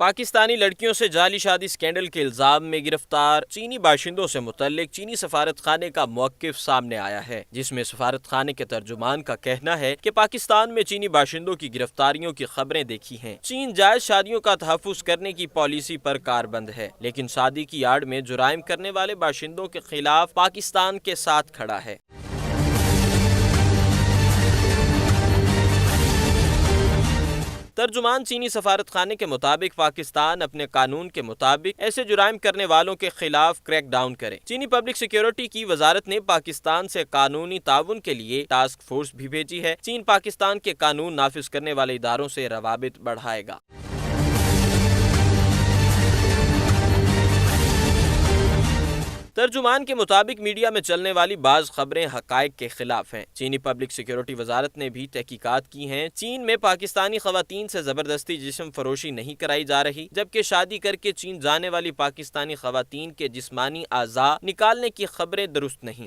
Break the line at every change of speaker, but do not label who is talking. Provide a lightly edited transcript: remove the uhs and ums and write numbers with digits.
پاکستانی لڑکیوں سے جعلی شادی اسکینڈل کے الزام میں گرفتار چینی باشندوں سے متعلق چینی سفارت خانے کا موقف سامنے آیا ہے، جس میں سفارت خانے کے ترجمان کا کہنا ہے کہ پاکستان میں چینی باشندوں کی گرفتاریوں کی خبریں دیکھی ہیں۔ چین جائز شادیوں کا تحفظ کرنے کی پالیسی پر کاربند ہے، لیکن شادی کی آڑ میں جرائم کرنے والے باشندوں کے خلاف پاکستان کے ساتھ کھڑا ہے۔ ترجمان چینی سفارت خانے کے مطابق پاکستان اپنے قانون کے مطابق ایسے جرائم کرنے والوں کے خلاف کریک ڈاؤن کرے۔ چینی پبلک سیکیورٹی کی وزارت نے پاکستان سے قانونی تعاون کے لیے ٹاسک فورس بھی بھیجی ہے۔ چین پاکستان کے قانون نافذ کرنے والے اداروں سے روابط بڑھائے گا۔ ترجمان کے مطابق میڈیا میں چلنے والی بعض خبریں حقائق کے خلاف ہیں۔ چینی پبلک سیکیورٹی وزارت نے بھی تحقیقات کی ہیں۔ چین میں پاکستانی خواتین سے زبردستی جسم فروشی نہیں کرائی جا رہی، جبکہ شادی کر کے چین جانے والی پاکستانی خواتین کے جسمانی اعضاء نکالنے کی خبریں درست نہیں۔